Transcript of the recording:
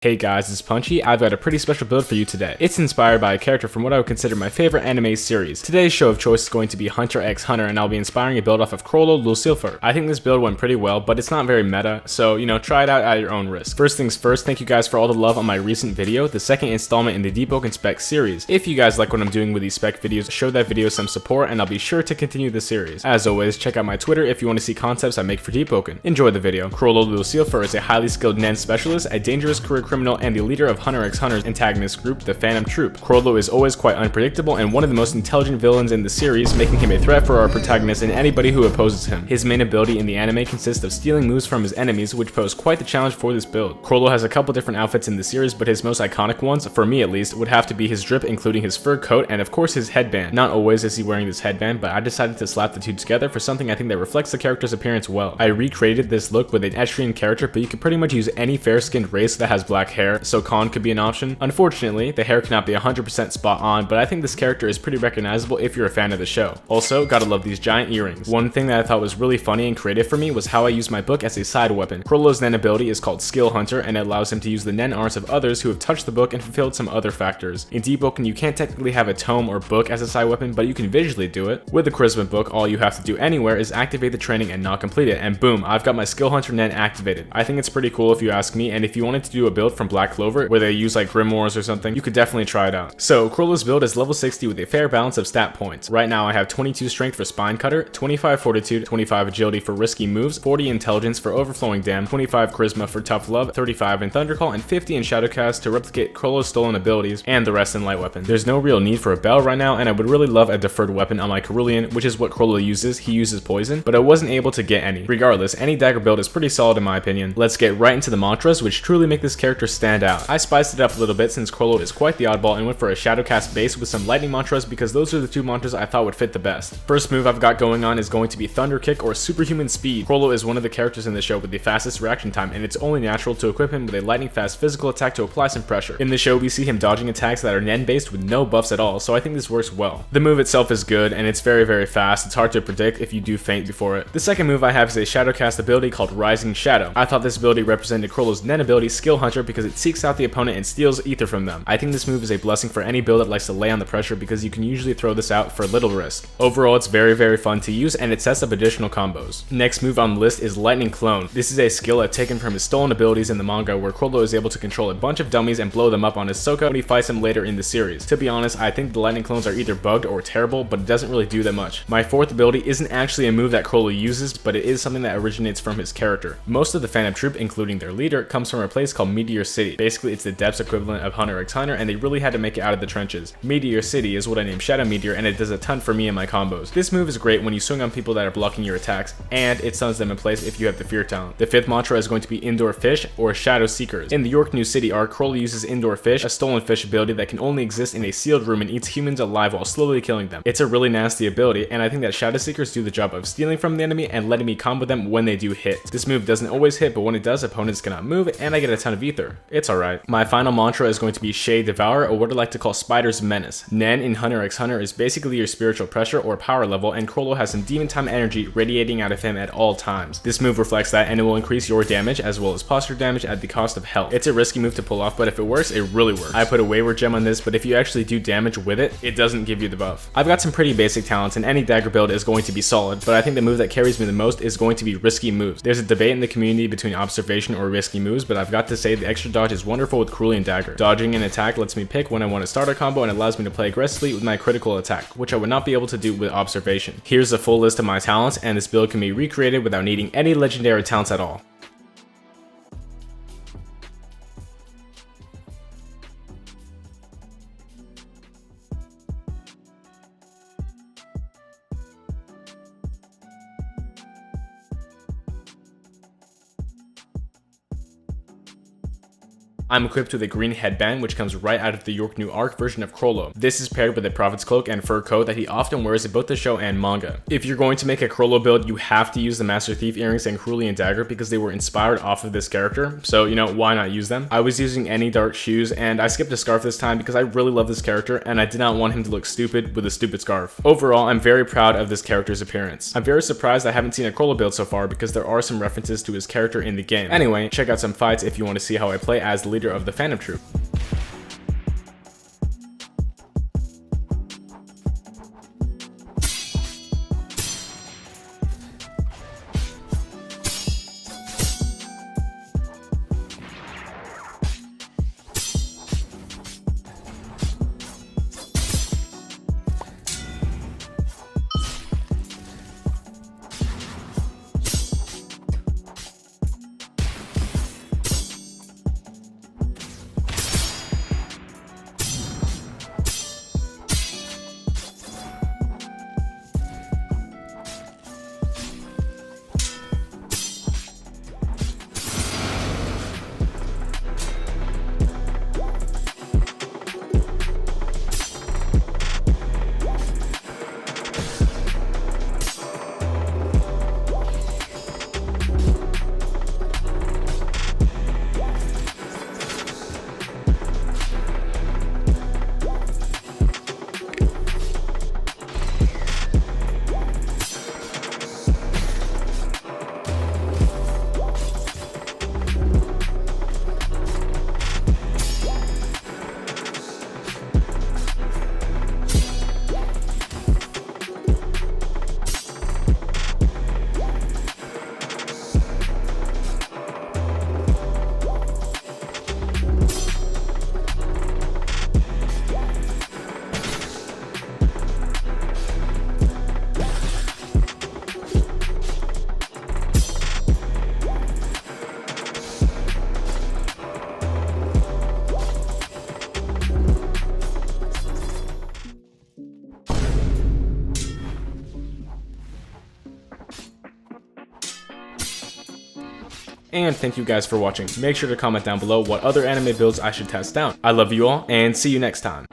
Hey guys, it's Punchy. I've got a pretty special build for you today. It's inspired by a character from what I would consider my favorite anime series. Today's show of choice is going to be Hunter x Hunter, and I'll be inspiring a build off of Chrollo Lucilfer. I think this build went pretty well, but it's not very meta, so try it out at your own risk. First things first, thank you guys for all the love on my recent video, the second installment in the Deepwoken spec series. If you guys like what I'm doing with these spec videos, show that video some support and I'll be sure to continue the series. As always, check out my Twitter if you want to see concepts I make for Deepwoken. Enjoy the video. Chrollo Lucilfer is a highly skilled Nen specialist, a dangerous career criminal, and the leader of Hunter x Hunter's antagonist group, the Phantom Troop. Chrollo is always quite unpredictable and one of the most intelligent villains in the series, making him a threat for our protagonist and anybody who opposes him. His main ability in the anime consists of stealing moves from his enemies, which pose quite the challenge for this build. Chrollo has a couple different outfits in the series, but his most iconic ones, for me at least, would have to be his drip, including his fur coat and of course his headband. Not always is he wearing this headband, but I decided to slap the two together for something I think that reflects the character's appearance well. I recreated this look with an Etrian character, but you can pretty much use any fair-skinned race that has black hair, so Khan could be an option. Unfortunately, the hair cannot be 100% spot on, but I think this character is pretty recognizable if you're a fan of the show. Also, gotta love these giant earrings. One thing that I thought was really funny and creative for me was how I used my book as a side weapon. Chrollo's Nen ability is called Skill Hunter, and it allows him to use the Nen arts of others who have touched the book and fulfilled some other factors. In Deepwoken, you can't technically have a tome or book as a side weapon, but you can visually do it. With the Charisma book, all you have to do anywhere is activate the training and not complete it, and boom, I've got my Skill Hunter Nen activated. I think it's pretty cool if you ask me, and if you wanted to do a build from Black Clover where they use like grimoires or something, you could definitely try it out. So Chrollo's build is level 60 with a fair balance of stat points. Right now I have 22 strength for Spine Cutter, 25 fortitude, 25 agility for risky moves, 40 intelligence for overflowing dam, 25 charisma for tough love, 35 in Thundercall, and 50 in Shadowcast to replicate Chrollo's stolen abilities, and the rest in light weapon. There's no real need for a bell right now, and I would really love a deferred weapon on my Cerulean, which is what Chrollo uses. He uses poison, but I wasn't able to get any. Regardless, any dagger build is pretty solid in my opinion. Let's get right into the mantras, which truly make this character stand out. I spiced it up a little bit since Chrollo is quite the oddball and went for a Shadowcast base with some lightning mantras because those are the two mantras I thought would fit the best. First move I've got going on is going to be Thunder Kick or Superhuman Speed. Chrollo is one of the characters in the show with the fastest reaction time, and it's only natural to equip him with a lightning fast physical attack to apply some pressure. In the show we see him dodging attacks that are Nen based with no buffs at all, so I think this works well. The move itself is good and it's very fast. It's hard to predict if you do faint before it. The second move I have is a Shadowcast ability called Rising Shadow. I thought this ability represented Chrollo's Nen ability Skill Hunter because it seeks out the opponent and steals ether from them. I think this move is a blessing for any build that likes to lay on the pressure because you can usually throw this out for little risk. Overall, it's very fun to use and it sets up additional combos. Next move on the list is Lightning Clone. This is a skill I've taken from his stolen abilities in the manga where Chrollo is able to control a bunch of dummies and blow them up on his Soka when he fights him later in the series. To be honest, I think the Lightning Clones are either bugged or terrible, but it doesn't really do that much. My fourth ability isn't actually a move that Chrollo uses, but it is something that originates from his character. Most of the Phantom Troop, including their leader, comes from a place called Meteor City. Basically, it's the depths equivalent of Hunter x Hunter, and they really had to make it out of the trenches. Meteor City is what I named Shadow Meteor, and it does a ton for me in my combos. This move is great when you swing on people that are blocking your attacks, and it stuns them in place if you have the Fear talent. The fifth mantra is going to be Indoor Fish or Shadow Seekers. In the York New City arc, Chrollo uses Indoor Fish, a stolen fish ability that can only exist in a sealed room and eats humans alive while slowly killing them. It's a really nasty ability, and I think that Shadow Seekers do the job of stealing from the enemy and letting me combo them when they do hit. This move doesn't always hit, but when it does, opponents cannot move, and I get a ton of ether. It's alright. My final mantra is going to be Shade Devour, or what I like to call Spider's Menace. Nen in Hunter x Hunter is basically your spiritual pressure or power level, and Chrollo has some demon time energy radiating out of him at all times. This move reflects that, and it will increase your damage as well as posture damage at the cost of health. It's a risky move to pull off, but if it works, it really works. I put a Wayward Gem on this, but if you actually do damage with it, it doesn't give you the buff. I've got some pretty basic talents, and any dagger build is going to be solid, but I think the move that carries me the most is going to be risky moves. There's a debate in the community between observation or risky moves, but I've got to say the extra dodge is wonderful with Cerulean Dagger. Dodging an attack lets me pick when I want to start a combo and allows me to play aggressively with my critical attack, which I would not be able to do with observation. Here's the full list of my talents, and this build can be recreated without needing any legendary talents at all. I'm equipped with a green headband, which comes right out of the York New Arc version of Chrollo. This is paired with a Prophet's Cloak and fur coat that he often wears in both the show and manga. If you're going to make a Chrollo build, you have to use the Master Thief earrings and Cerulean Dagger because they were inspired off of this character, so why not use them? I was using any dark shoes, and I skipped a scarf this time because I really love this character and I did not want him to look stupid with a stupid scarf. Overall, I'm very proud of this character's appearance. I'm very surprised I haven't seen a Chrollo build so far because there are some references to his character in the game. Anyway, check out some fights if you want to see how I play as the leader leader of the Phantom Troop. And thank you guys for watching. Make sure to comment down below what other anime builds I should test out. I love you all, and see you next time.